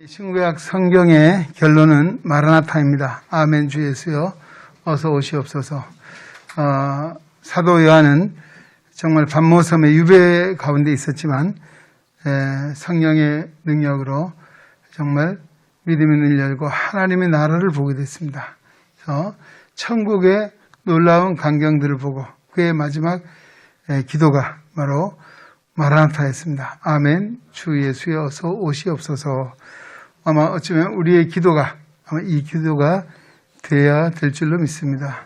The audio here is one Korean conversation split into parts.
신구약 성경의 결론은 마라나타입니다. 아멘 주 예수여 어서 오시옵소서. 사도 요한은 정말 반모섬의 유배 가운데 있었지만 성령의 능력으로 정말 믿음의 눈을 열고 하나님의 나라를 보게 됐습니다. 그래서 천국의 놀라운 광경들을 보고 그의 마지막 기도가 바로 마라나타였습니다. 아멘 주 예수여 어서 오시옵소서. 아마 어쩌면 우리의 기도가 아마 이 기도가 돼야 될 줄로 믿습니다.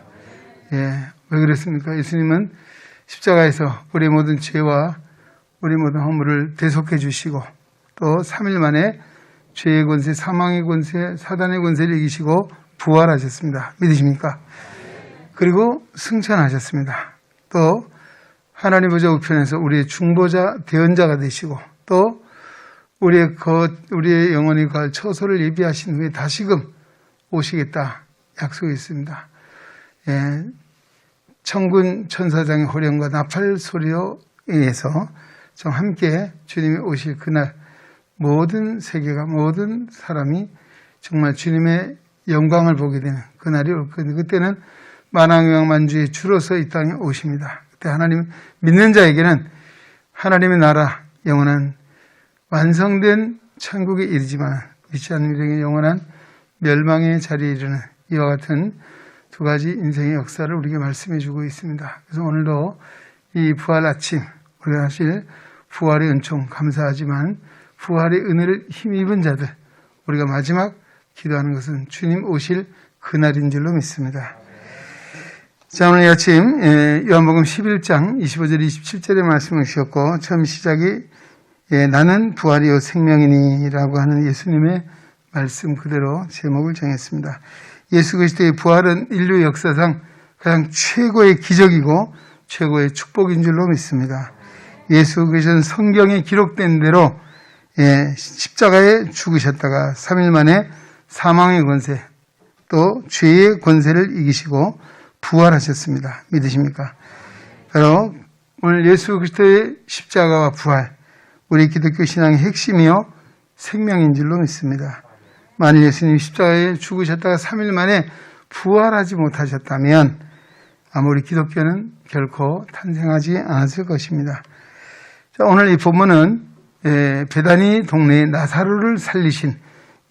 왜 그랬습니까? 예수님은 십자가에서 우리의 모든 죄와 우리 모든 허물을 대속해 주시고 또 3일 만에 죄의 권세, 사망의 권세, 사단의 권세를 이기시고 부활하셨습니다. 믿으십니까? 그리고 승천하셨습니다. 또 하나님 보좌 우편에서 우리의 중보자, 대언자가 되시고 또 우리의 영혼이 갈 처소를 예비하신 후에 다시금 오시겠다 약속했습니다. 천군 천사장의 호령과 나팔 소리로 인해서 좀 함께 주님이 오실 그날 모든 세계가 모든 사람이 정말 주님의 영광을 보게 되는 그날이 올 건데 그때는 만왕왕 만주의 주로서 이 땅에 오십니다. 그때 하나님 믿는 자에게는 하나님의 나라 영원한 완성된 천국에 이르지만 믿지 않는 이들에게 영원한 멸망의 자리에 이르는 이와 같은 두 가지 인생의 역사를 우리에게 말씀해 주고 있습니다. 그래서 오늘도 이 부활 아침 우리가 사실 부활의 은총 감사하지만 부활의 은혜를 힘입은 자들 우리가 마지막 기도하는 것은 주님 오실 그날인 줄로 믿습니다. 자, 오늘 아침 요한복음 11장 25절 27절의 말씀을 주셨고 처음 시작이 나는 부활이요 생명이니라고 하는 예수님의 말씀 그대로 제목을 정했습니다. 예수 그리스도의 부활은 인류 역사상 가장 최고의 기적이고 최고의 축복인 줄로 믿습니다. 예수 그리스도는 성경에 기록된 대로 십자가에 죽으셨다가 3일 만에 사망의 권세 또 죄의 권세를 이기시고 부활하셨습니다. 믿으십니까? 바로 오늘 예수 그리스도의 십자가와 부활 우리 기독교 신앙의 핵심이요 생명인 줄로 믿습니다. 만일 예수님이 십자가에 죽으셨다가 3일 만에 부활하지 못하셨다면 아마 우리 기독교는 결코 탄생하지 않았을 것입니다. 자, 오늘 이 본문은 베다니 동네의 나사로를 살리신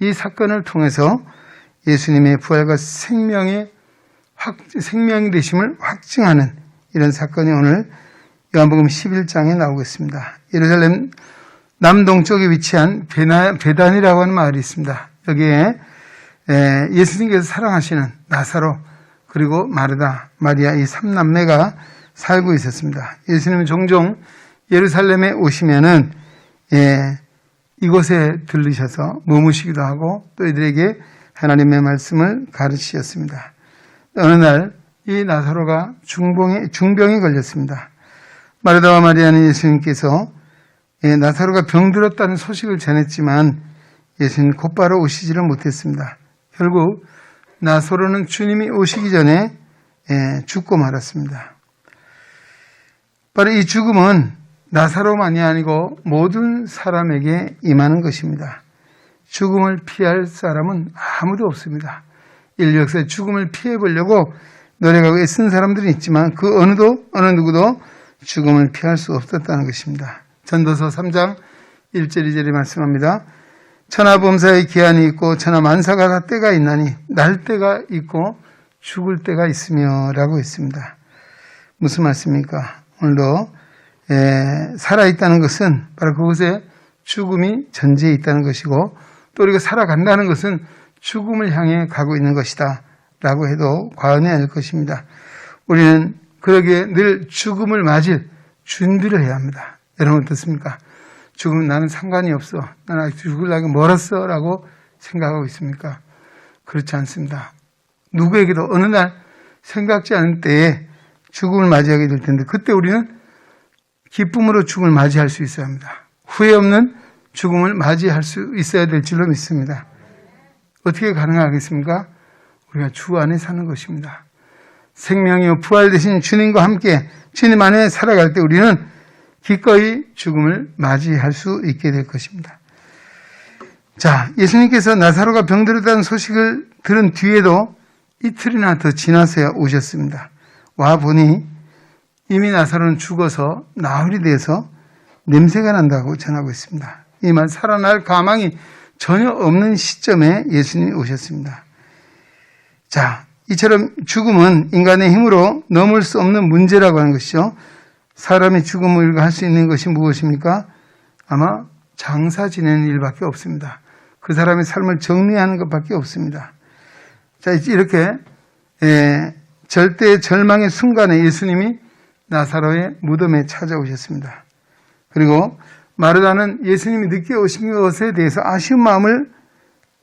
이 사건을 통해서 예수님의 부활과 생명이 되심을 확증하는 이런 사건이 오늘 요한복음 11장에 나오겠습니다. 예루살렘 남동쪽에 위치한 베단이라고 하는 마을이 있습니다. 여기에 예수님께서 사랑하시는 나사로 그리고 마르다, 마리아 이 3남매가 살고 있었습니다. 예수님은 종종 예루살렘에 오시면은 이곳에 들르셔서 머무시기도 하고 또 이들에게 하나님의 말씀을 가르치셨습니다. 어느 날 이 나사로가 중병에 걸렸습니다. 마르다와 마리아는 예수님께서 나사로가 병들었다는 소식을 전했지만 예수님 곧바로 오시지를 못했습니다. 결국 나사로는 주님이 오시기 전에 죽고 말았습니다. 바로 이 죽음은 나사로만이 아니고 모든 사람에게 임하는 것입니다. 죽음을 피할 사람은 아무도 없습니다. 인류 역사에 죽음을 피해보려고 노력하고 애쓴 사람들이 있지만 그 어느 누구도 죽음을 피할 수 없었다는 것입니다. 전도서 3장 1절 2절에 말씀합니다. 천하범사의 기한이 있고 천하만사가 다 때가 있나니 날 때가 있고 죽을 때가 있으며 라고 했습니다. 무슨 말씀입니까? 오늘도 살아있다는 것은 바로 그곳에 죽음이 전제해 있다는 것이고 또 우리가 살아간다는 것은 죽음을 향해 가고 있는 것이다 라고 해도 과언이 아닐 것입니다. 우리는 그러기에 늘 죽음을 맞을 준비를 해야 합니다. 여러분 어떻습니까? 죽으면 나는 상관이 없어. 나는 아직 죽으려고 멀었어 라고 생각하고 있습니까? 그렇지 않습니다. 누구에게도 어느 날 생각지 않은 때에 죽음을 맞이하게 될 텐데 그때 우리는 기쁨으로 죽음을 맞이할 수 있어야 합니다. 후회 없는 죽음을 맞이할 수 있어야 될 줄로 믿습니다. 어떻게 가능하겠습니까? 우리가 주 안에 사는 것입니다. 생명이요 부활 되신 주님과 함께 주님 안에 살아갈 때 우리는 기꺼이 죽음을 맞이할 수 있게 될 것입니다. 자, 예수님께서 나사로가 병들었다는 소식을 들은 뒤에도 이틀이나 더 지나서야 오셨습니다. 와 보니 이미 나사로는 죽어서 나흘이 돼서 냄새가 난다고 전하고 있습니다. 이만 살아날 가망이 전혀 없는 시점에 예수님이 오셨습니다. 자, 이처럼 죽음은 인간의 힘으로 넘을 수 없는 문제라고 하는 것이죠. 사람이 죽음을 할 수 있는 것이 무엇입니까? 아마 장사 지내는 일밖에 없습니다. 그 사람의 삶을 정리하는 것밖에 없습니다. 자, 이렇게 절대 절망의 순간에 예수님이 나사로의 무덤에 찾아오셨습니다. 그리고 마르다는 예수님이 늦게 오신 것에 대해서 아쉬운 마음을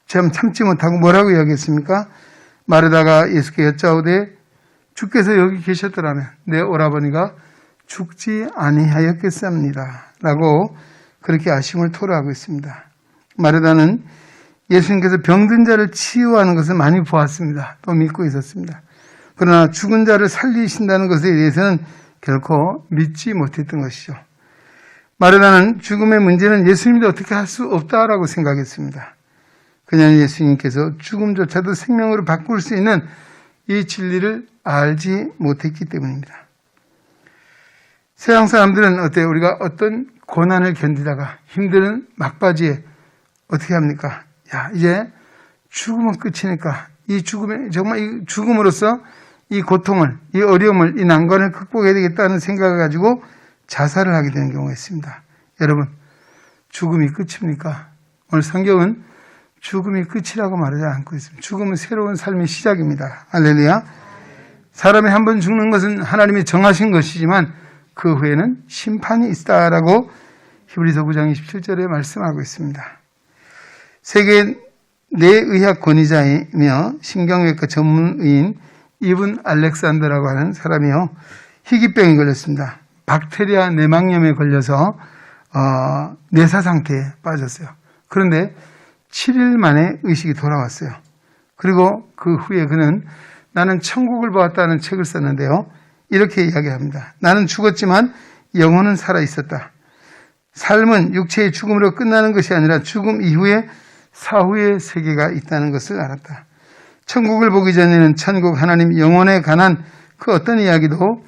참지 못하고 뭐라고 이야기했습니까? 마르다가 예수께 여짜오되 주께서 여기 계셨더라면 내 오라버니가 죽지 아니하였겠습니다. 라고 그렇게 아쉬움을 토로하고 있습니다. 마르다는 예수님께서 병든 자를 치유하는 것을 많이 보았습니다. 또 믿고 있었습니다. 그러나 죽은 자를 살리신다는 것에 대해서는 결코 믿지 못했던 것이죠. 마르다는 죽음의 문제는 예수님도 어떻게 할 수 없다라고 생각했습니다. 그냥 예수님께서 죽음조차도 생명으로 바꿀 수 있는 이 진리를 알지 못했기 때문입니다. 세상 사람들은 어때요? 우리가 어떤 고난을 견디다가 힘든 막바지에 어떻게 합니까? 야, 이제 죽으면 끝이니까 이 죽음에 정말 이 죽음으로써 이 고통을, 이 어려움을, 이 난관을 극복해야 되겠다는 생각을 가지고 자살을 하게 되는 경우가 있습니다. 여러분, 죽음이 끝입니까? 오늘 성경은 죽음이 끝이라고 말하지 않고 있습니다. 죽음은 새로운 삶의 시작입니다. 할렐루야. 사람이 한 번 죽는 것은 하나님이 정하신 것이지만 그 후에는 심판이 있다라고 히브리서 9장 27절에 말씀하고 있습니다. 세계 뇌의학 권위자이며 신경외과 전문의인 이븐 알렉산더라고 하는 사람이요, 희귀병이 걸렸습니다. 박테리아 내막염에 걸려서 뇌사 상태에 빠졌어요. 그런데 7일 만에 의식이 돌아왔어요. 그리고 그 후에 그는 나는 천국을 보았다는 책을 썼는데요, 이렇게 이야기합니다. 나는 죽었지만 영혼은 살아있었다. 삶은 육체의 죽음으로 끝나는 것이 아니라 죽음 이후에 사후의 세계가 있다는 것을 알았다. 천국을 보기 전에는 천국, 하나님, 영혼에 관한 그 어떤 이야기도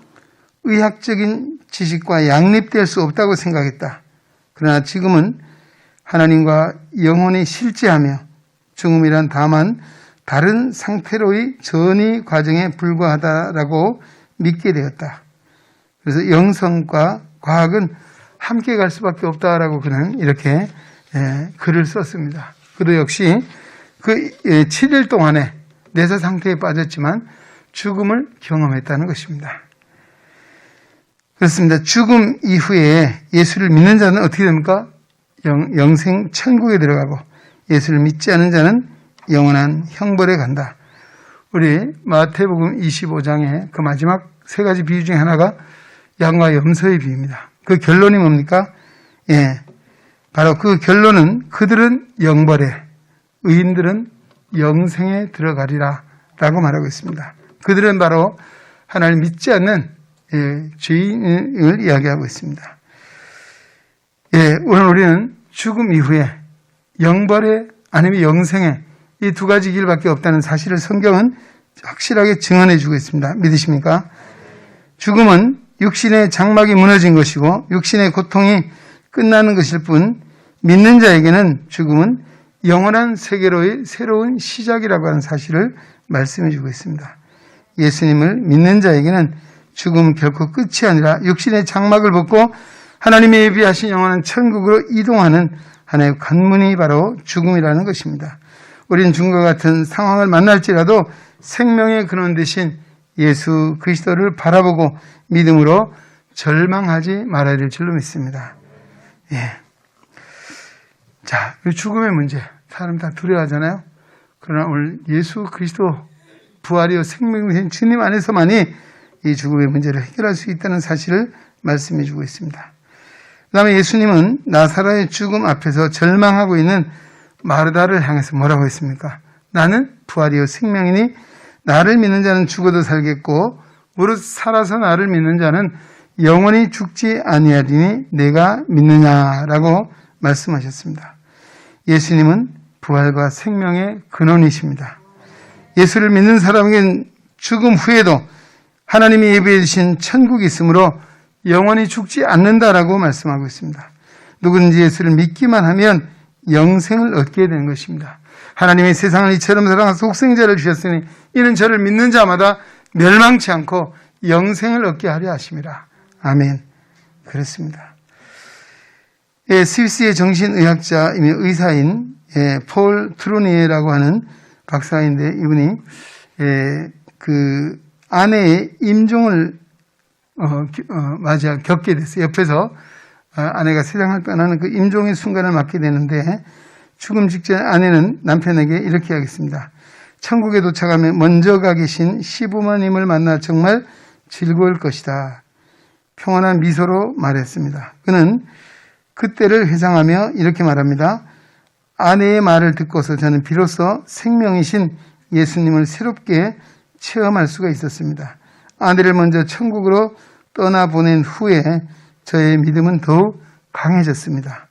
의학적인 지식과 양립될 수 없다고 생각했다. 그러나 지금은 하나님과 영혼이 실제하며 죽음이란 다만 다른 상태로의 전이 과정에 불과하다라고 믿게 되었다. 그래서 영성과 과학은 함께 갈 수밖에 없다라고 그는 이렇게 글을 썼습니다. 그도 역시 그 7일 동안에 뇌사 상태에 빠졌지만 죽음을 경험했다는 것입니다. 그렇습니다. 죽음 이후에 예수를 믿는 자는 어떻게 됩니까? 영생 천국에 들어가고 예수를 믿지 않은 자는 영원한 형벌에 간다. 우리 마태복음 25장의 그 마지막 세 가지 비유 중에 하나가 양과 염소의 비유입니다. 그 결론이 뭡니까? 바로 그 결론은 그들은 영벌에, 의인들은 영생에 들어가리라 라고 말하고 있습니다. 그들은 바로 하나님을 믿지 않는 죄인을 이야기하고 있습니다. 오늘 우리는 죽음 이후에 영벌에 아니면 영생에 이 두 가지 길밖에 없다는 사실을 성경은 확실하게 증언해 주고 있습니다. 믿으십니까? 죽음은 육신의 장막이 무너진 것이고 육신의 고통이 끝나는 것일 뿐 믿는 자에게는 죽음은 영원한 세계로의 새로운 시작이라고 하는 사실을 말씀해 주고 있습니다. 예수님을 믿는 자에게는 죽음은 결코 끝이 아니라 육신의 장막을 벗고 하나님이 예비하신 영원한 천국으로 이동하는 하나의 관문이 바로 죽음이라는 것입니다. 우리는 죽음과 같은 상황을 만날지라도 생명의 근원 되신 예수 그리스도를 바라보고 믿음으로 절망하지 말아야 될 줄로 믿습니다. 자, 죽음의 문제, 사람 다 두려워하잖아요. 그러나 오늘 예수 그리스도 부활이요 생명이신 주님 안에서만이 이 죽음의 문제를 해결할 수 있다는 사실을 말씀해 주고 있습니다. 그 다음에 예수님은 나사로의 죽음 앞에서 절망하고 있는 마르다를 향해서 뭐라고 했습니까? 나는 부활이요 생명이니 나를 믿는 자는 죽어도 살겠고 무릇 살아서 나를 믿는 자는 영원히 죽지 아니하리니 내가 믿느냐라고 말씀하셨습니다. 예수님은 부활과 생명의 근원이십니다. 예수를 믿는 사람에겐 죽음 후에도 하나님이 예비해 주신 천국이 있으므로 영원히 죽지 않는다라고 말씀하고 있습니다. 누구든지 예수를 믿기만 하면 영생을 얻게 되는 것입니다. 하나님의 세상을 이처럼 사랑하사 독생자를 주셨으니 이는 저를 믿는 자마다 멸망치 않고 영생을 얻게 하려 하심이라. 아멘. 그렇습니다. 스위스의 정신의학자이며 의사인 폴 트루니에라고 하는 박사인데 이분이 그 아내의 임종을 겪게 됐어요. 옆에서 아내가 세상을 떠나는 그 임종의 순간을 맞게 되는데 죽음 직전 아내는 남편에게 이렇게 하겠습니다. 천국에 도착하면 먼저 가 계신 시부모님을 만나 정말 즐거울 것이다. 평온한 미소로 말했습니다. 그는 그때를 회상하며 이렇게 말합니다. 아내의 말을 듣고서 저는 비로소 생명이신 예수님을 새롭게 체험할 수가 있었습니다. 아내를 먼저 천국으로 떠나보낸 후에 저의 믿음은 더욱 강해졌습니다.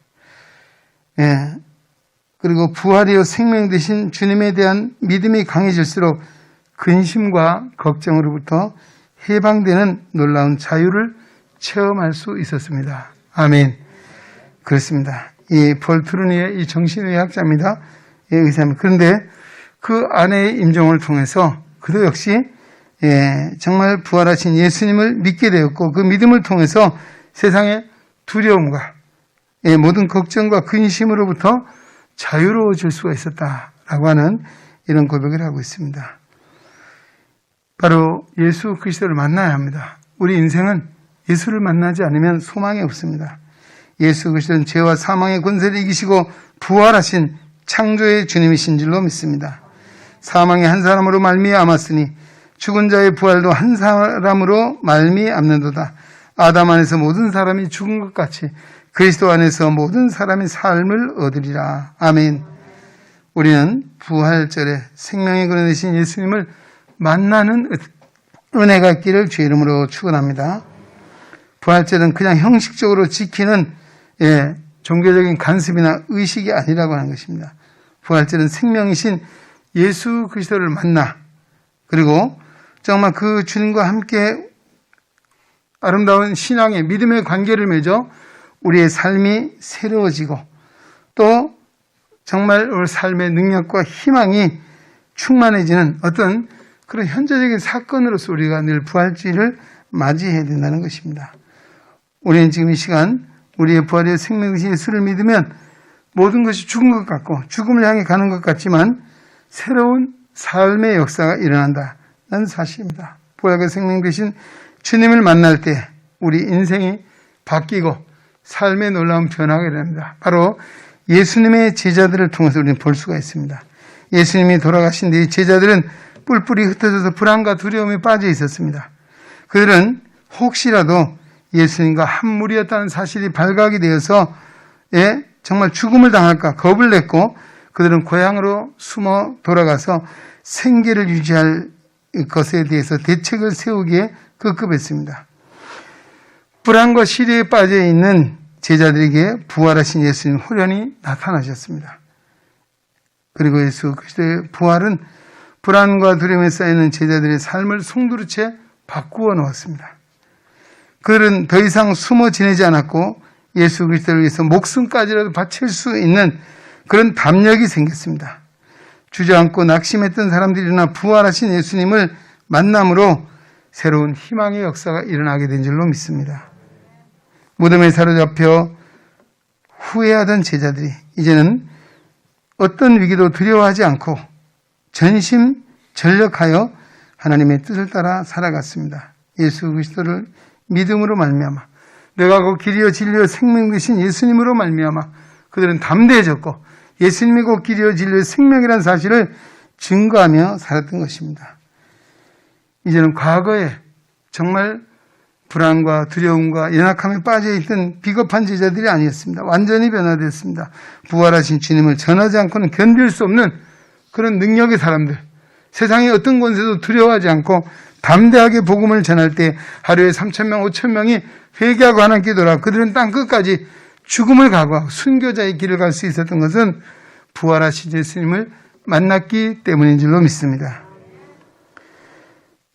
그리고 부활이요 생명 되신 주님에 대한 믿음이 강해질수록 근심과 걱정으로부터 해방되는 놀라운 자유를 체험할 수 있었습니다. 아멘. 그렇습니다. 이 폴 트루니의 이 정신의학자입니다. 의사입니다. 그런데 그 아내의 임종을 통해서 그도 역시 정말 부활하신 예수님을 믿게 되었고 그 믿음을 통해서 세상의 두려움과 모든 걱정과 근심으로부터 자유로워질 수가 있었다라고 하는 이런 고백을 하고 있습니다. 바로 예수 그리스도를 만나야 합니다. 우리 인생은 예수를 만나지 않으면 소망이 없습니다. 예수 그리스도는 죄와 사망의 권세를 이기시고 부활하신 창조의 주님이신 줄로 믿습니다. 사망이 한 사람으로 말미암았으니 죽은 자의 부활도 한 사람으로 말미암는도다. 아담 안에서 모든 사람이 죽은 것 같이 그리스도 안에서 모든 사람이 삶을 얻으리라. 아멘. 우리는 부활절에 생명의 근원 되신 예수님을 만나는 은혜가 있기를 주의 이름으로 축원합니다. 부활절은 그냥 형식적으로 지키는 종교적인 간습이나 의식이 아니라고 하는 것입니다. 부활절은 생명이신 예수 그리스도를 만나 그리고 정말 그 주님과 함께 아름다운 신앙의 믿음의 관계를 맺어 우리의 삶이 새로워지고 또 정말 우리 삶의 능력과 희망이 충만해지는 어떤 그런 현재적인 사건으로서 우리가 늘 부활주의를 맞이해야 된다는 것입니다. 우리는 지금 이 시간 우리의 부활의 생명이신 예수를 믿으면 모든 것이 죽은 것 같고 죽음을 향해 가는 것 같지만 새로운 삶의 역사가 일어난다는 사실입니다. 부활과 생명 되신 주님을 만날 때 우리 인생이 바뀌고 삶의 놀라운 변화가 일어납니다. 바로 예수님의 제자들을 통해서 우리는 볼 수가 있습니다. 예수님이 돌아가신 뒤 제자들은 뿔뿔이 흩어져서 불안과 두려움에 빠져 있었습니다. 그들은 혹시라도 예수님과 한 무리였다는 사실이 발각이 되어서 정말 죽음을 당할까 겁을 냈고 그들은 고향으로 숨어 돌아가서 생계를 유지할 것에 대해서 대책을 세우기에 급급했습니다. 불안과 시리에 빠져 있는 제자들에게 부활하신 예수님 호련히 나타나셨습니다. 그리고 예수 그리스도의 부활은 불안과 두려움에 쌓이는 제자들의 삶을 송두리째 바꾸어 놓았습니다. 그들은 더 이상 숨어 지내지 않았고 예수 그리스도를 위해서 목숨까지라도 바칠 수 있는 그런 담력이 생겼습니다. 주저앉고 낙심했던 사람들이 일어나 부활하신 예수님을 만남으로 새로운 희망의 역사가 일어나게 된 줄로 믿습니다. 무덤에 사로잡혀 후회하던 제자들이 이제는 어떤 위기도 두려워하지 않고 전심전력하여 하나님의 뜻을 따라 살아갔습니다. 예수 그리스도를 믿음으로 말미암아 내가 곧 길이요 진리요 생명 되신 예수님으로 말미암아 그들은 담대해졌고 예수님이 곧 길이요 진리요 생명이라는 사실을 증거하며 살았던 것입니다. 이제는 과거에 정말 불안과 두려움과 연약함에 빠져있던 비겁한 제자들이 아니었습니다. 완전히 변화되었습니다. 부활하신 주님을 전하지 않고는 견딜 수 없는 그런 능력의 사람들, 세상의 어떤 권세도 두려워하지 않고 담대하게 복음을 전할 때 하루에 3,000명, 5,000명이 회개하고 하나님께 돌아와 그들은 땅 끝까지 죽음을 각오하고 순교자의 길을 갈 수 있었던 것은 부활하신 예수님을 만났기 때문인 줄로 믿습니다.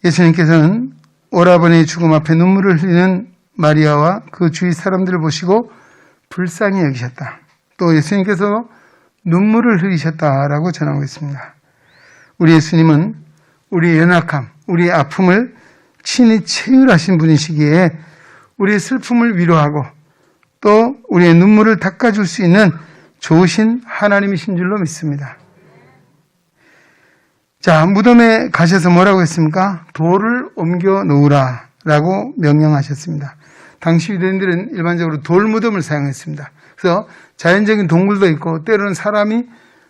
예수님께서는 오라버니의 죽음 앞에 눈물을 흘리는 마리아와 그 주위 사람들을 보시고 불쌍히 여기셨다. 또 예수님께서 눈물을 흘리셨다라고 전하고 있습니다. 우리 예수님은 우리의 연약함, 우리의 아픔을 친히 체휼하신 분이시기에 우리의 슬픔을 위로하고 또 우리의 눈물을 닦아줄 수 있는 좋으신 하나님이신 줄로 믿습니다. 자, 무덤에 가셔서 뭐라고 했습니까? 돌을 옮겨 놓으라 라고 명령하셨습니다. 당시 유대인들은 일반적으로 돌무덤을 사용했습니다. 그래서 자연적인 동굴도 있고 때로는 사람이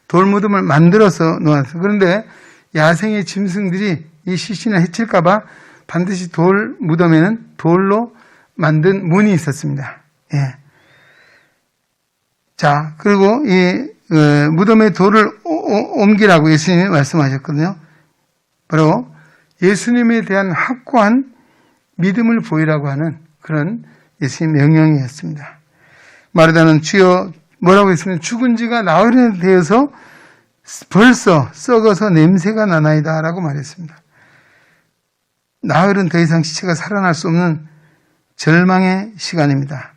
돌무덤을 만들어서 놓았어요. 그런데 야생의 짐승들이 이 시신을 해칠까 봐 반드시 돌무덤에는 돌로 만든 문이 있었습니다. 예. 자, 그리고 이 무덤에 돌을 옮기라고 예수님이 말씀하셨거든요. 바로 예수님에 대한 확고한 믿음을 보이라고 하는 그런 예수님 명령이었습니다. 마르다는 주여 뭐라고 했으면 죽은 지가 나흘이 되어서 벌써 썩어서 냄새가 나나이다 라고 말했습니다. 나흘은 더 이상 시체가 살아날 수 없는 절망의 시간입니다.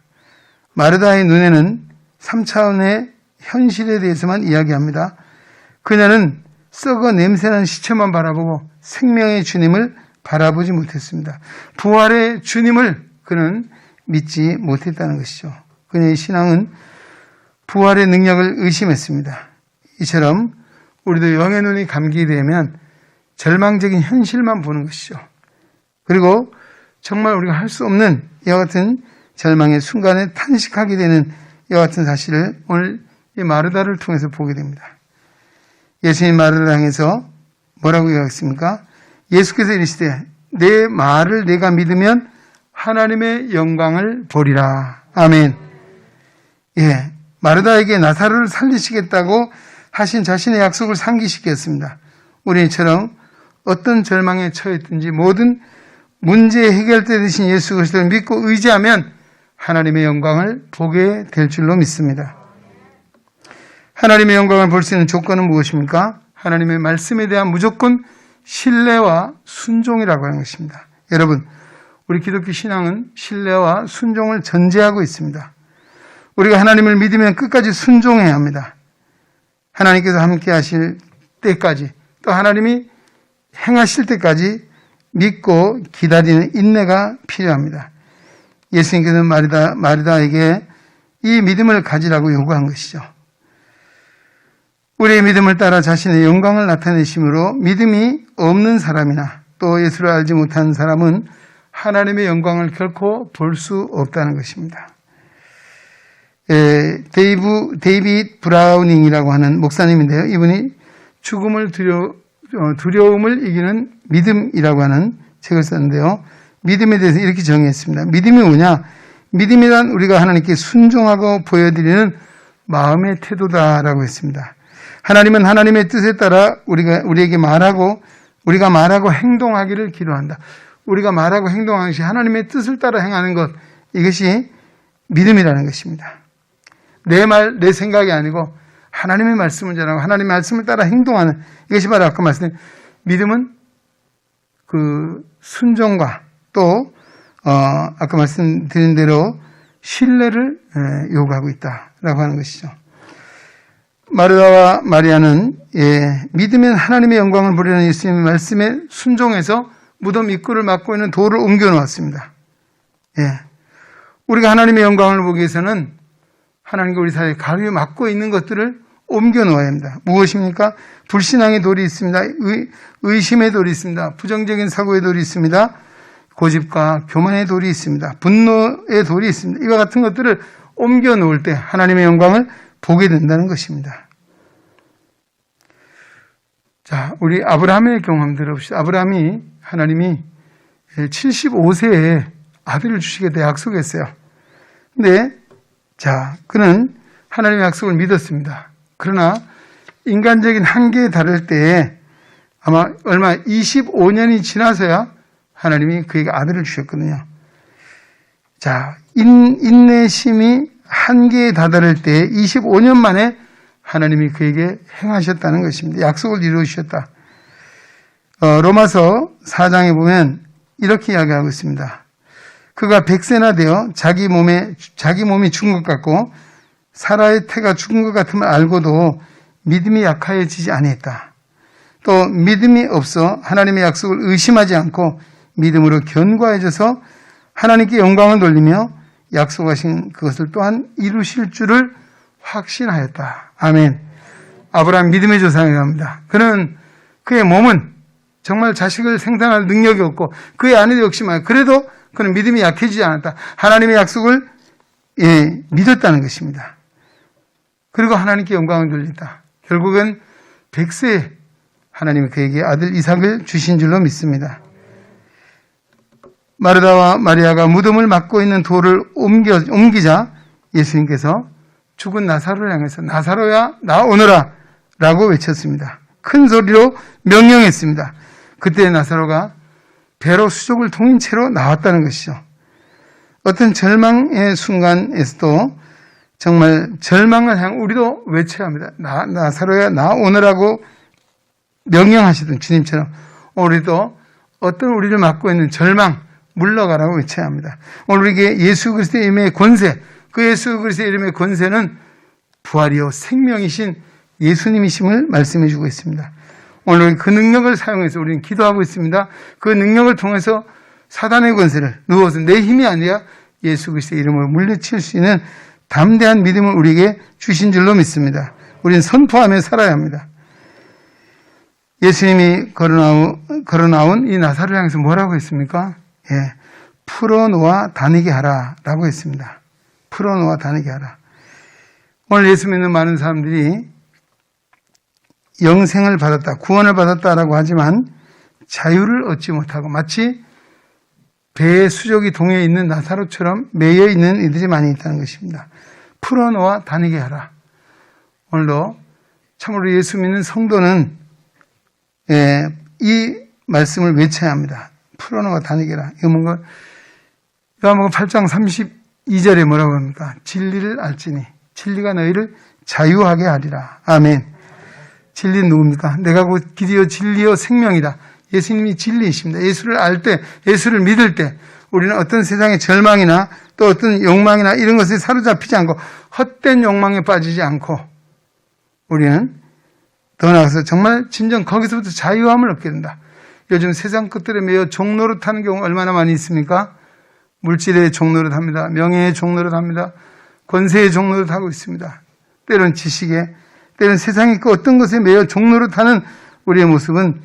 마르다의 눈에는 3차원의 현실에 대해서만 이야기합니다. 그녀는 썩어 냄새나는 시체만 바라보고 생명의 주님을 바라보지 못했습니다. 부활의 주님을 그는 믿지 못했다는 것이죠. 그녀의 신앙은 부활의 능력을 의심했습니다. 이처럼 우리도 영의 눈이 감기되면 절망적인 현실만 보는 것이죠. 그리고 정말 우리가 할 수 없는 이와 같은 절망의 순간에 탄식하게 되는 이와 같은 사실을 오늘 이 마르다를 통해서 보게 됩니다. 예수님 마르다를 향해서 뭐라고 이야기했습니까? 예수께서 이르시되 내 말을 내가 믿으면 하나님의 영광을 보리라. 아멘. 예, 마르다에게 나사로를 살리시겠다고 하신 자신의 약속을 상기시켰습니다. 우리처럼 어떤 절망에 처했든지 모든 문제 해결되신 예수 그리스도를 믿고 의지하면 하나님의 영광을 보게 될 줄로 믿습니다. 하나님의 영광을 볼 수 있는 조건은 무엇입니까? 하나님의 말씀에 대한 무조건 신뢰와 순종이라고 하는 것입니다. 여러분, 우리 기독교 신앙은 신뢰와 순종을 전제하고 있습니다. 우리가 하나님을 믿으면 끝까지 순종해야 합니다. 하나님께서 함께 하실 때까지 또 하나님이 행하실 때까지 믿고 기다리는 인내가 필요합니다. 예수님께서는 마르다에게 이 믿음을 가지라고 요구한 것이죠. 우리의 믿음을 따라 자신의 영광을 나타내심으로 믿음이 없는 사람이나 또 예수를 알지 못하는 사람은 하나님의 영광을 결코 볼 수 없다는 것입니다. 데이빗 브라우닝이라고 하는 목사님인데요. 이분이 죽음을 두려움을 이기는 믿음이라고 하는 책을 썼는데요. 믿음에 대해서 이렇게 정의했습니다. 믿음이 뭐냐? 믿음이란 우리가 하나님께 순종하고 보여드리는 마음의 태도다라고 했습니다. 하나님은 하나님의 뜻에 따라 우리에게 우리가 말하고 행동하기를 기도한다. 우리가 말하고 행동하는 것이 하나님의 뜻을 따라 행하는 것, 이것이 믿음이라는 것입니다. 내 말, 내 생각이 아니고 하나님의 말씀을 전하고 하나님의 말씀을 따라 행동하는, 이것이 바로 아까 말씀드린 믿음은 그 순종과 또 아까 말씀드린 대로 신뢰를 요구하고 있다라고 하는 것이죠. 마르다와 마리아는 믿으면 하나님의 영광을 보려는 예수님의 말씀에 순종해서 무덤 입구를 막고 있는 돌을 옮겨 놓았습니다. 우리가 하나님의 영광을 보기 위해서는 하나님과 우리 사이에 가위 막고 있는 것들을 옮겨 놓아야 합니다. 무엇입니까? 불신앙의 돌이 있습니다. 의심의 돌이 있습니다. 부정적인 사고의 돌이 있습니다. 고집과 교만의 돌이 있습니다. 분노의 돌이 있습니다. 이와 같은 것들을 옮겨 놓을 때 하나님의 영광을 보게 된다는 것입니다. 자, 우리 아브라함의 경험 한번 들어봅시다. 아브라함이 하나님이 75세에 아들을 주시겠다 약속했어요. 근데 자, 그는 하나님의 약속을 믿었습니다. 그러나 인간적인 한계에 달할 때에 아마 25년이 지나서야 하나님이 그에게 아들을 주셨거든요. 자, 인내심이 한계에 다다를 때 25년 만에 하나님이 그에게 행하셨다는 것입니다. 약속을 이루셨다. 로마서 4장에 보면 이렇게 이야기하고 있습니다. 그가 100세나 되어 자기 몸이 죽은 것 같고 사라의 태가 죽은 것 같음을 알고도 믿음이 약하여지지 아니했다. 또 믿음이 없어 하나님의 약속을 의심하지 않고 믿음으로 견고해져서 하나님께 영광을 돌리며 약속하신 그것을 또한 이루실 줄을 확신하였다. 아멘. 아브라함 믿음의 조상이라고 합니다. 그는 그의 몸은 정말 자식을 생산할 능력이 없고 그의 아내도 역시 그래도 그는 믿음이 약해지지 않았다. 하나님의 약속을 믿었다는 것입니다. 그리고 하나님께 영광을 돌렸다. 결국은 100세에 하나님이 그에게 아들 이삭을 주신 줄로 믿습니다. 마르다와 마리아가 무덤을 막고 있는 돌을 옮기자 예수님께서 죽은 나사로를 향해서 나사로야 나오너라 라고 외쳤습니다. 큰 소리로 명령했습니다. 그때 나사로가 배로 수족을 통인 채로 나왔다는 것이죠. 어떤 절망의 순간에서도 정말 절망을 향해 우리도 외쳐야 합니다. 나사로야 나오너라고 명령하시던 주님처럼 우리도 어떤 우리를 맡고 있는 절망 물러가라고 외쳐야 합니다. 오늘 우리에게 예수 그리스도의 이름의 권세, 그 예수 그리스도의 이름의 권세는 부활이요 생명이신 예수님이심을 말씀해 주고 있습니다. 오늘 그 능력을 사용해서 우리는 기도하고 있습니다. 그 능력을 통해서 사단의 권세를 누워서 내 힘이 아니라 예수 그리스도의 이름으로 물리칠 수 있는 담대한 믿음을 우리에게 주신 줄로 믿습니다. 우리는 선포하며 살아야 합니다. 예수님이 걸어나온 이 나사로를 향해서 뭐라고 했습니까? 풀어놓아 다니게 하라 라고 했습니다. 풀어놓아 다니게 하라. 오늘 예수 믿는 많은 사람들이 영생을 받았다, 구원을 받았다라고 하지만 자유를 얻지 못하고 마치 배의 수족이 동해 있는 나사로처럼 매여 있는 이들이 많이 있다는 것입니다. 풀어놓아 다니게 하라. 오늘도 참으로 예수 믿는 성도는 이 말씀을 외쳐야 합니다. 풀어놓아 다니게 하라. 이거 뭔가 요한복음 8장 32절에 뭐라고 합니까? 진리를 알지니 진리가 너희를 자유하게 하리라. 아멘. 진리는 누굽니까? 내가 곧 길이요 진리요 생명이다. 예수님이 진리이십니다. 예수를 알 때, 예수를 믿을 때 우리는 어떤 세상의 절망이나 또 어떤 욕망이나 이런 것에 사로잡히지 않고 헛된 욕망에 빠지지 않고 우리는 더 나아가서 정말 진정 거기서부터 자유함을 얻게 된다. 요즘 세상 것들에 매여 종노릇 하는 경우 얼마나 많이 있습니까? 물질의 종노릇 합니다. 명예의 종노릇 합니다. 권세의 종노릇 하고 있습니다. 때론 지식에, 때론 세상의 그 어떤 것에 매여 종노릇 하는 우리의 모습은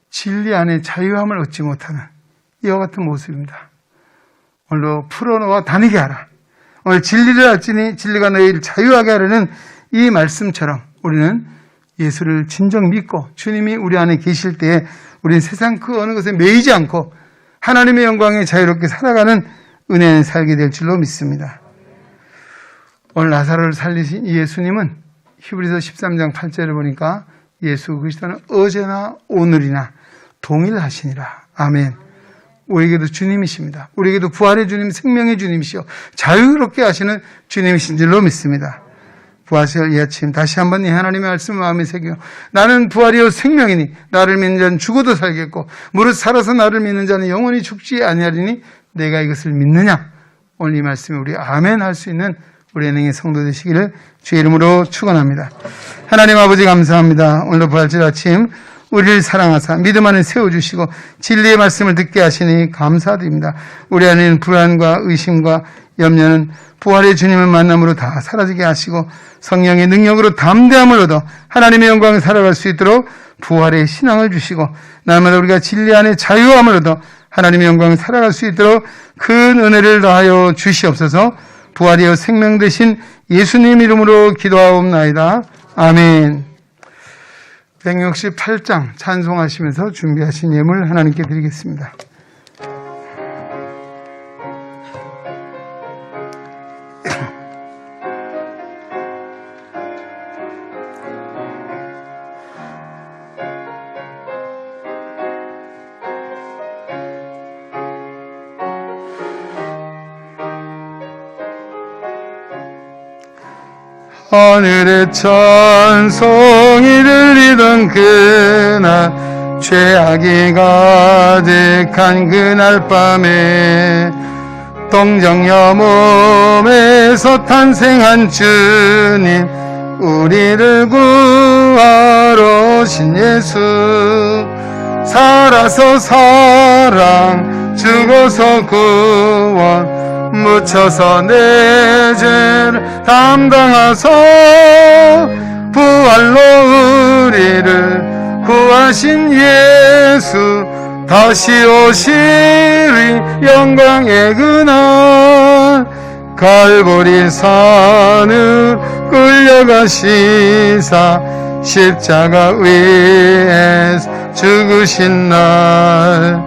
진리 안에 자유함을 얻지 못하는 이와 같은 모습입니다. 오늘도 풀어놓아 다니게 하라. 오늘 진리를 알지니 진리가 너희를 자유하게 하려는 이 말씀처럼 우리는 예수를 진정 믿고 주님이 우리 안에 계실 때에 우리는 세상 그 어느 것에 매이지 않고 하나님의 영광에 자유롭게 살아가는 은혜는 살게 될 줄로 믿습니다. 오늘 나사로를 살리신 예수님은 히브리서 13장 8절을 보니까 예수 그리스도는 어제나 오늘이나 동일하시니라. 아멘. 우리에게도 주님이십니다. 우리에게도 부활의 주님, 생명의 주님이시요 자유롭게 하시는 주님이신 줄로 믿습니다. 부활절 이 아침 다시 한번 이 하나님의 말씀을 마음에 새겨 나는 부활이요 생명이니 나를 믿는 자는 죽어도 살겠고 무릇 살아서 나를 믿는 자는 영원히 죽지 아니하리니 내가 이것을 믿느냐. 오늘 이 말씀에 우리 아멘 할 수 있는 우리 은행의 성도 되시기를 주의 이름으로 축원합니다. 하나님 아버지 감사합니다. 오늘도 부활절 아침 우리를 사랑하사 믿음 안에 세워주시고 진리의 말씀을 듣게 하시니 감사드립니다. 우리 안에는 불안과 의심과 염려는 부활의 주님을 만남으로 다 사라지게 하시고 성령의 능력으로 담대함을 얻어 하나님의 영광을 살아갈 수 있도록 부활의 신앙을 주시고 날마다 우리가 진리 안에 자유함을 얻어 하나님의 영광을 살아갈 수 있도록 큰 은혜를 더하여 주시옵소서. 부활이여 생명 되신 예수님 이름으로 기도하옵나이다. 아멘. 168장 찬송하시면서 준비하신 예물 하나님께 드리겠습니다. 하늘의 찬송이 들리던 그날, 죄악이 가득한 그날 밤에 동정녀 몸에서 탄생한 주님, 우리를 구하러 오신 예수. 살아서 사랑, 죽어서 구원, 묻혀서 내 죄를 담당하소. 부활로 우리를 구하신 예수, 다시 오시리 영광의 그날. 갈보리 산을 끌려가시사 십자가 위에서 죽으신 날,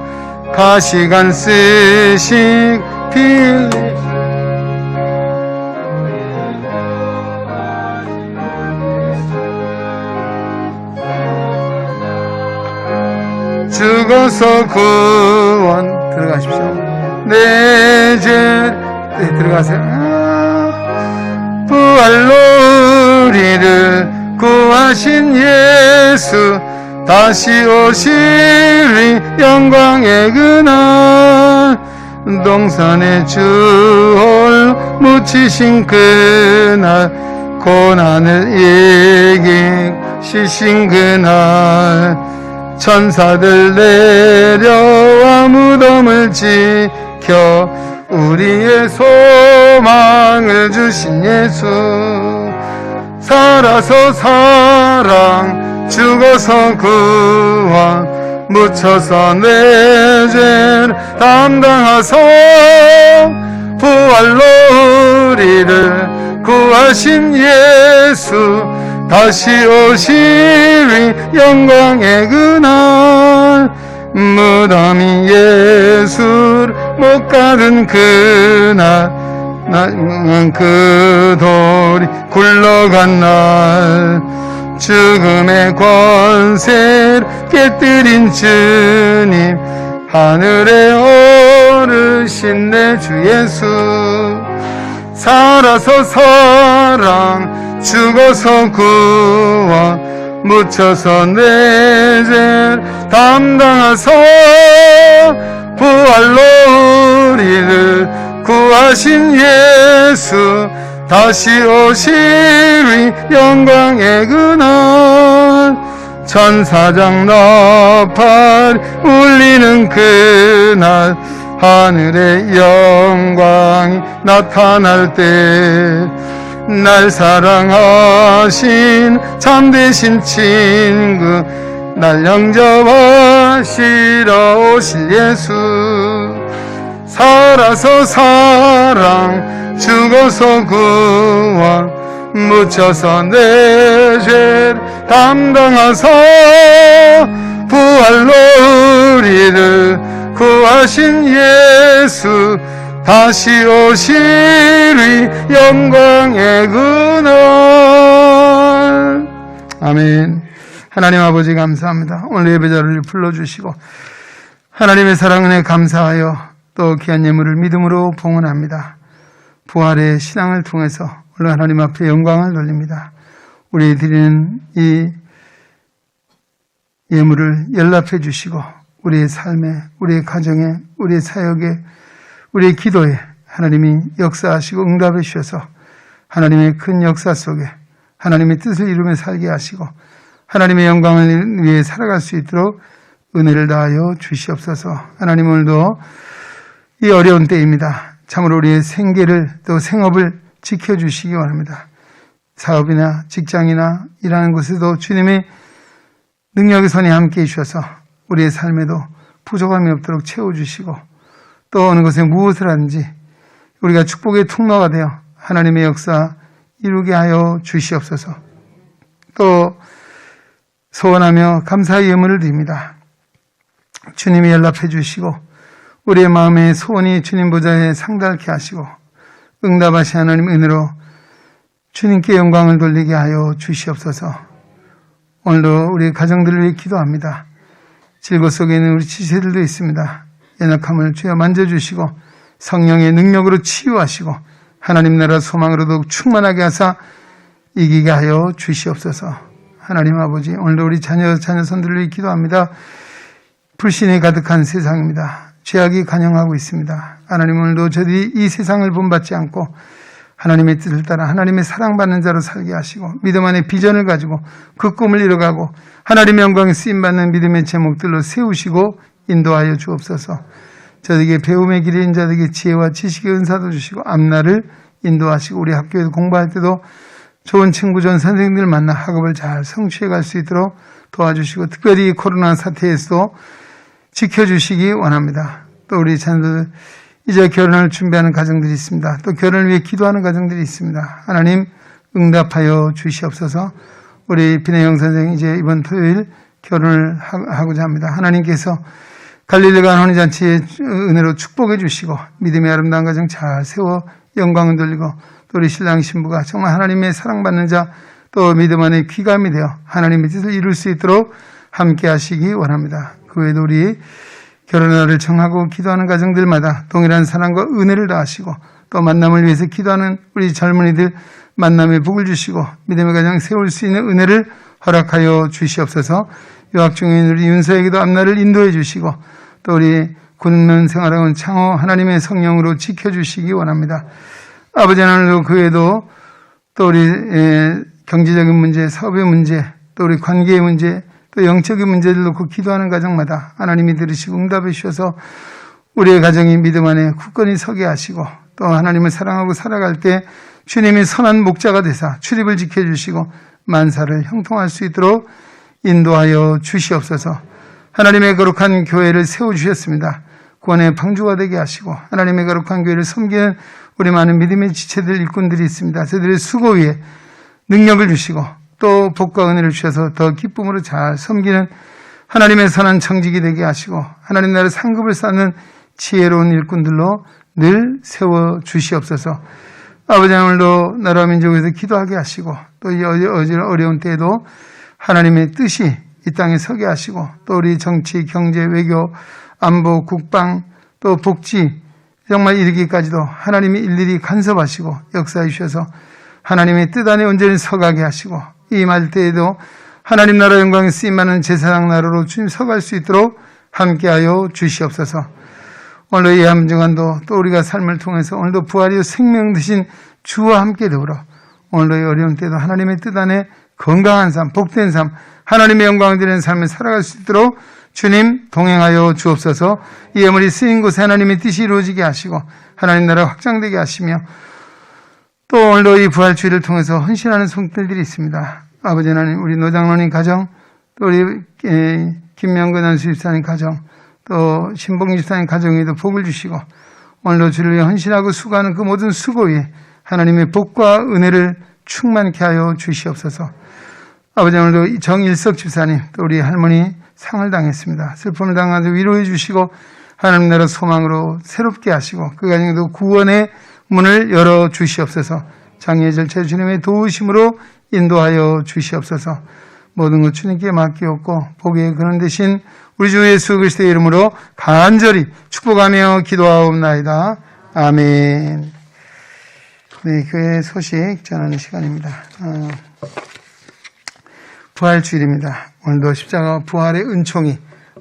가시관 쓰신 피 흘리신 죽어서 구원. 들어가십시오. 내 죄, 네, 들어가세요. 부활로 우리를 구하신 예수, 다시 오시리 영광의 그날. 동산의 주홀 묻히신 그날, 고난을 이기시신 그날, 천사들 내려와 무덤을 지켜 우리의 소망을 주신 예수. 살아서 사랑, 죽어서 구원, 묻혀서 내 죄를 담당하소. 부활로 우리를 구하신 예수, 다시 오시리 영광의 그날. 무덤이 예수를 못 가둔 그날, 그 돌이 굴러간 날, 죽음의 권세를 깨뜨린 주님, 하늘에 오르신 내 주 예수. 살아서 사랑, 죽어서 구원, 묻혀서 내 죄를 담당하소. 부활로 우리를 구하신 예수, 다시 오시리 영광의 그날. 천사장 나팔 울리는 그날, 하늘의 영광이 나타날 때, 날 사랑하신 참되신 친구, 날 영접하시러 오실 예수. 살아서 사랑, 죽어서 구원, 묻혀서 내 죄를 담당하소. 부활로 우리를 구하신 예수, 다시 오시리 영광의 그날. 아멘. 하나님 아버지 감사합니다. 오늘 예배자를 불러주시고 하나님의 사랑 은혜 감사하여 또 귀한 예물을 믿음으로 봉헌합니다. 부활의 신앙을 통해서 오늘 하나님 앞에 영광을 돌립니다. 우리 드리는 이 예물을 연락해 주시고 우리의 삶에, 우리의 가정에, 우리의 사역에, 우리의 기도에 하나님이 역사하시고 응답해 주셔서 하나님의 큰 역사 속에 하나님의 뜻을 이루며 살게 하시고 하나님의 영광을 위해 살아갈 수 있도록 은혜를 다하여 주시옵소서. 하나님, 오늘도 이 어려운 때입니다. 참으로 우리의 생계를 또 생업을 지켜주시기 원합니다. 사업이나 직장이나 일하는 곳에도 주님의 능력의 손이 함께 해주셔서 우리의 삶에도 부족함이 없도록 채워주시고 또 어느 곳에 무엇을 하든지 우리가 축복의 통로가 되어 하나님의 역사 이루게 하여 주시옵소서. 또 소원하며 감사의 예물을 드립니다. 주님이 연락해 주시고 우리의 마음의 소원이 주님 보좌에 상달케 하시고 응답하신 하나님 은혜로 주님께 영광을 돌리게 하여 주시옵소서. 오늘도 우리 가정들을 위해 기도합니다. 질고 속에 있는 우리 지체들도 있습니다. 연약함을 주여 만져주시고 성령의 능력으로 치유하시고 하나님 나라 소망으로 더욱 충만하게 하사 이기게 하여 주시옵소서. 하나님 아버지, 오늘도 우리 자녀선들을 위해 기도합니다. 불신이 가득한 세상입니다. 죄악이 간영하고 있습니다. 하나님, 오늘도 저들이 이 세상을 본받지 않고 하나님의 뜻을 따라 하나님의 사랑받는 자로 살게 하시고 믿음 안에 비전을 가지고 그 꿈을 이뤄가고 하나님의 영광에 쓰임받는 믿음의 제목들로 세우시고 인도하여 주옵소서. 저에게 배움의 길에 있는 자들에게 지혜와 지식의 은사도 주시고 앞날을 인도하시고 우리 학교에서 공부할 때도 좋은 친구, 좋은 선생님들 만나 학업을 잘 성취해 갈 수 있도록 도와주시고 특별히 코로나 사태에서도 지켜주시기 원합니다. 또 우리 자녀들 이제 결혼을 준비하는 가정들이 있습니다. 또 결혼을 위해 기도하는 가정들이 있습니다. 하나님 응답하여 주시옵소서. 우리 비내영 선생이 이제 이번 토요일 결혼을 하고자 합니다. 하나님께서 갈릴리가 혼인잔치의 은혜로 축복해 주시고 믿음의 아름다운 가정 잘 세워 영광을 돌리고 또 우리 신랑 신부가 정말 하나님의 사랑받는 자 또 믿음 안에 귀감이 되어 하나님의 뜻을 이룰 수 있도록 함께 하시기 원합니다. 그 외에도 우리 결혼을 정하고 기도하는 가정들마다 동일한 사랑과 은혜를 다하시고 또 만남을 위해서 기도하는 우리 젊은이들 만남의 복을 주시고 믿음의 가정 세울 수 있는 은혜를 허락하여 주시옵소서. 유학 중인 우리 윤서에게도 앞날을 인도해 주시고 또 우리 군문 생활하는 창호 하나님의 성령으로 지켜주시기 원합니다. 아버지 하나님도 그 외에도 또 우리 경제적인 문제, 사업의 문제, 또 우리 관계의 문제, 또 영적인 문제를 놓고 기도하는 가정마다 하나님이 들으시고 응답해 주셔서 우리의 가정이 믿음 안에 굳건히 서게 하시고 또 하나님을 사랑하고 살아갈 때 주님이 선한 목자가 되사 출입을 지켜주시고 만사를 형통할 수 있도록 인도하여 주시옵소서. 하나님의 거룩한 교회를 세워주셨습니다. 구원의 방주가 되게 하시고 하나님의 거룩한 교회를 섬기는 우리 많은 믿음의 지체들 일꾼들이 있습니다. 저들의 수고 위에 능력을 주시고 또 복과 은혜를 주셔서 더 기쁨으로 잘 섬기는 하나님의 선한 청직이 되게 하시고 하나님 나라의 상급을 쌓는 지혜로운 일꾼들로 늘 세워주시옵소서. 아버지 오늘도 나라와 민족에서 기도하게 하시고 또 이 어려운 때에도 하나님의 뜻이 이 땅에 서게 하시고 또 우리 정치, 경제, 외교, 안보, 국방 또 복지 정말 이르기까지도 하나님이 일일이 간섭하시고 역사해 주셔서 하나님의 뜻 안에 온전히 서가게 하시고 이 말 때에도 하나님 나라 영광에 쓰임받는 제사장 나라로 주님 서갈 수 있도록 함께하여 주시옵소서. 오늘도 이 함중간도 또 우리가 삶을 통해서 오늘도 부활이요 생명 되신 주와 함께 더불어 오늘도 이 어려운 때도 하나님의 뜻 안에 건강한 삶, 복된 삶, 하나님의 영광을 드리는 삶을 살아갈 수 있도록 주님 동행하여 주옵소서. 이 예물이 쓰인 곳에 하나님의 뜻이 이루어지게 하시고 하나님 나라 확장되게 하시며 또 오늘도 이 부활주의를 통해서 헌신하는 손길들이 있습니다. 아버지 하나님, 우리 노장로님 가정, 또 우리 김명근 안수집사님 가정, 또 신봉 집사님 가정에도 복을 주시고 오늘도 주를 위해 헌신하고 수고하는 그 모든 수고 위에 하나님의 복과 은혜를 충만케 하여 주시옵소서. 아버지 오늘도 정일석 집사님, 또 우리 할머니 상을 당했습니다. 슬픔을 당하고 위로해 주시고 하나님 나라 소망으로 새롭게 하시고 그 가정에도 구원의 문을 열어 주시옵소서. 장애의 절차 주님의 도우심으로 인도하여 주시옵소서. 모든 것 주님께 맡기옵고 복의 근원 되신 우리 주 예수 그리스도의 이름으로 간절히 축복하며 기도하옵나이다. 아멘. 네, 교회 소식 전하는 시간입니다. 부활주일입니다. 오늘도 십자가 부활의 은총이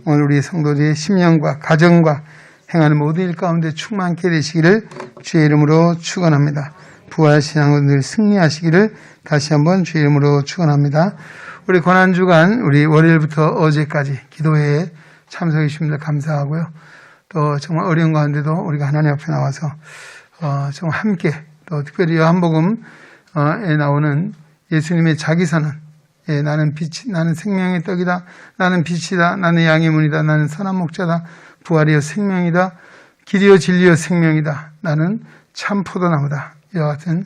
오늘 우리 성도들의 심령과 가정과 행하는 모든 일 가운데 충만케 되시기를 주의 이름으로 축원합니다. 부활신앙으로 늘 승리하시기를 다시 한번 주의 이름으로 축원합니다. 우리 고난주간 우리 월요일부터 어제까지 기도회에 참석해 주십니다. 감사하고요. 또 정말 어려운 가운데도 우리가 하나님 앞에 나와서 정말 함께 또 특별히 요한복음에 나오는 예수님의 자기선언, 나는 빛이, 나는 생명의 떡이다. 나는 빛이다. 나는 양의 문이다. 나는 선한 목자다. 부활이여 생명이다. 길이여 진리여 생명이다. 나는 참 포도나무다. 이와 같은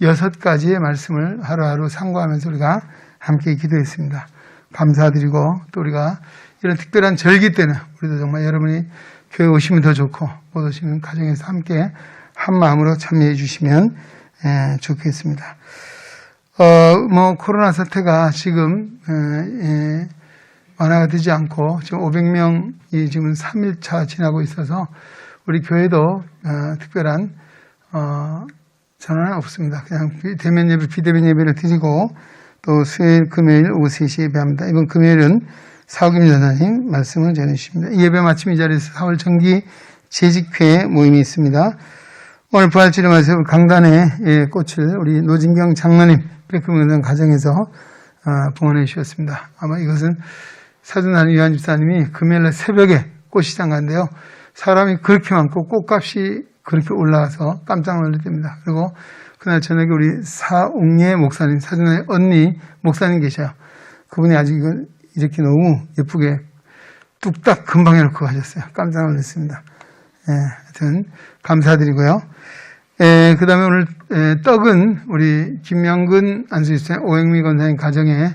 6가지의 말씀을 하루하루 상고하면서 우리가 함께 기도했습니다. 감사드리고 또 우리가 이런 특별한 절기 때는 우리도 정말 여러분이 교회 오시면 더 좋고 못 오시면 가정에서 함께 한 마음으로 참여해 주시면 좋겠습니다. 코로나 사태가 지금 완화가 되지 않고 지금 500명이 지금 3일차 지나고 있어서 우리 교회도 특별한 전화는 없습니다. 그냥 대면 예배, 비대면 예배를 드리고 또 수요일, 금요일 오후 3시에 예배합니다. 이번 금요일은 사옥임 전사님 말씀을 전해주십니다. 이 예배 마침 이 자리에서 4월 정기 재직회 모임이 있습니다. 오늘 부활주일 말씀 강단의 꽃을 우리 노진경 장로님 백금운동 가정에서 봉헌해 주셨습니다. 아마 이것은 사준하는 유한 집사님이 금요일날 새벽에 꽃시장 간데요. 사람이 그렇게 많고 꽃값이 그렇게 올라가서 깜짝 놀랐답니다. 그리고 그날 저녁에 우리 사옥예 목사님, 사준의 언니 목사님 계셔요. 그분이 아직 이렇게 너무 예쁘게 뚝딱 금방 해놓고 가셨어요. 깜짝 놀랐습니다. 하여튼 감사드리고요. 그 다음에 오늘 떡은 우리 김명근 안수집사님, 오행미 권사님 가정에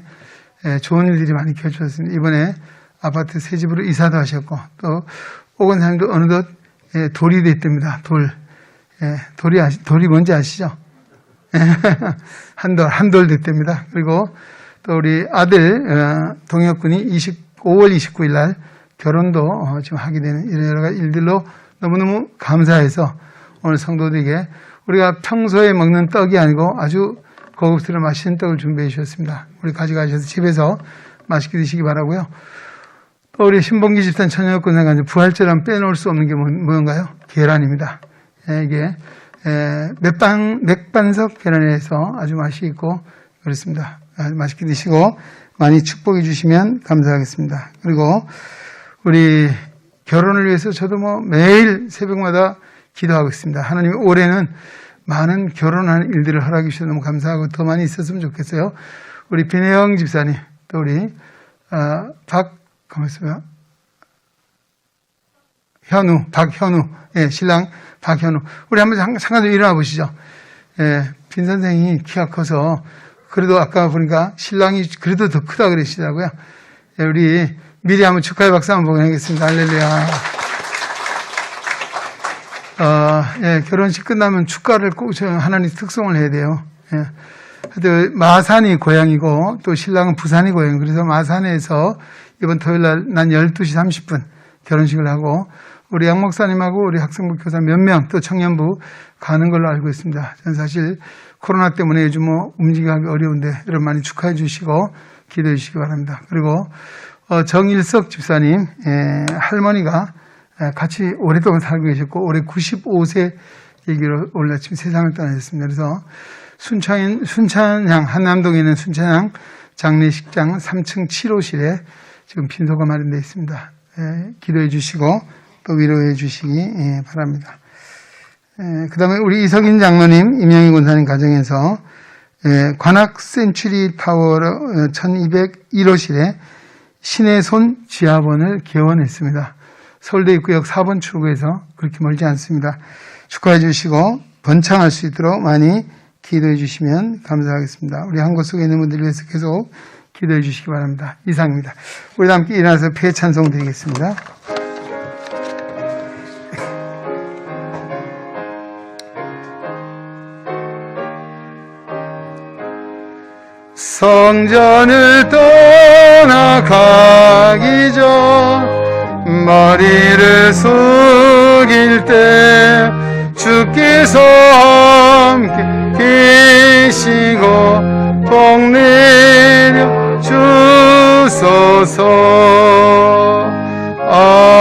좋은 일들이 많이 겹쳐졌습니다. 이번에 아파트 새 집으로 이사도 하셨고 또 오 권사님도 어느덧 돌이 됐답니다. 돌이 뭔지 아시죠? 한돌 됐답니다. 그리고 또 우리 아들 동혁 군이 5월 29일 날 결혼도 지금 하게 되는 이런 여러 가지 일들로 너무너무 감사해서 오늘 성도들에게 우리가 평소에 먹는 떡이 아니고 아주 고급스러운 맛있는 떡을 준비해 주셨습니다. 우리 가져가셔서 집에서 맛있게 드시기 바라고요. 또 우리 신봉기 집단 천연역군상관 부활절하면 빼놓을 수 없는 게 뭔가요? 계란입니다. 이게 맥반석 계란에서 아주 맛이 있고 그렇습니다. 아주 맛있게 드시고 많이 축복해 주시면 감사하겠습니다. 그리고 우리 결혼을 위해서 저도 매일 새벽마다 기도하고 있습니다. 하나님 올해는 많은 결혼하는 일들을 허락해 주셔서 너무 감사하고 더 많이 있었으면 좋겠어요. 우리 비내영 집사님 또 우리 박현우 신랑 박현우 우리 한번 잠깐 좀 일어나 보시죠. 빈 선생이 키가 커서 그래도 아까 보니까 신랑이 그래도 더 크다 그러시더라고요. 우리 미리 한번 축하의 박수 한번 보내겠습니다. 할렐루야. 결혼식 끝나면 축가를 꼭 하나님 특송을 해야 돼요. 마산이 고향이고 또 신랑은 부산이 고향이고 그래서 마산에서 이번 토요일 날 난 12시 30분 결혼식을 하고 우리 양 목사님하고 우리 학생부 교사 몇 명 또 청년부 가는 걸로 알고 있습니다. 저는 사실 코로나 때문에 요즘 움직이기 어려운데 여러분 많이 축하해 주시고 기도해 주시기 바랍니다. 그리고 정일석 집사님 할머니가 같이 오랫동안 살고 계셨고 올해 95세 얘기로 올해 지금 세상을 떠나셨습니다. 그래서 순찬양 한남동에 있는 순찬양 장례식장 3층 7호실에 지금 빈소가 마련되어 있습니다. 기도해 주시고 또 위로해 주시기 바랍니다. 그 다음에 우리 이석인 장로님, 임영희 권사님 가정에서 관악 센츄리 타워 1201호실에 신의 손 지하본을 개원했습니다. 서울대 입구역 4번 출구에서 그렇게 멀지 않습니다. 축하해 주시고 번창할 수 있도록 많이 기도해 주시면 감사하겠습니다. 우리 한국 속에 있는 분들을 위해서 계속 기도해 주시기 바랍니다. 이상입니다. 우리 함께 일어나서 폐 찬송 드리겠습니다. 성전을 떠나가기 전 머리를 숙일 때 주께서 함께 계시고 복 내려 주소서. 아멘.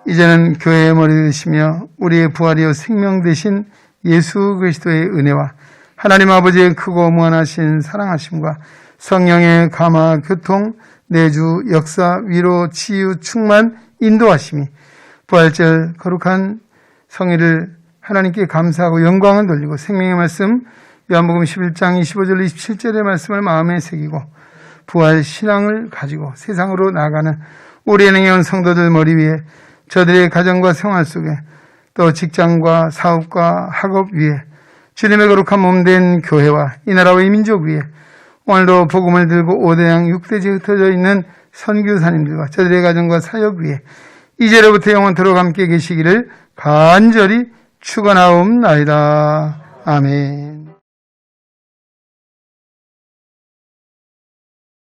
이제는 교회의 머리 되시며 우리의 부활이요 생명 되신 예수 그리스도의 은혜와 하나님 아버지의 크고 무한하신 사랑하심과 성령의 감화, 교통, 내주, 역사, 위로, 치유, 충만, 인도하심이 부활절 거룩한 성일을 하나님께 감사하고 영광을 돌리고 생명의 말씀 요한복음 11장 25절 27절의 말씀을 마음에 새기고 부활 신앙을 가지고 세상으로 나아가는 우리 은행에 온 성도들 머리 위에 저들의 가정과 생활 속에 또 직장과 사업과 학업 위에 주님의 거룩한 몸된 교회와 이 나라와 이 민족 위에 오늘도 복음을 들고 5대양 6대지에 흩어져 있는 선교사님들과 저들의 가정과 사역 위에 이제로부터 영원토록 함께 계시기를 간절히 축원하옵나이다. 아멘.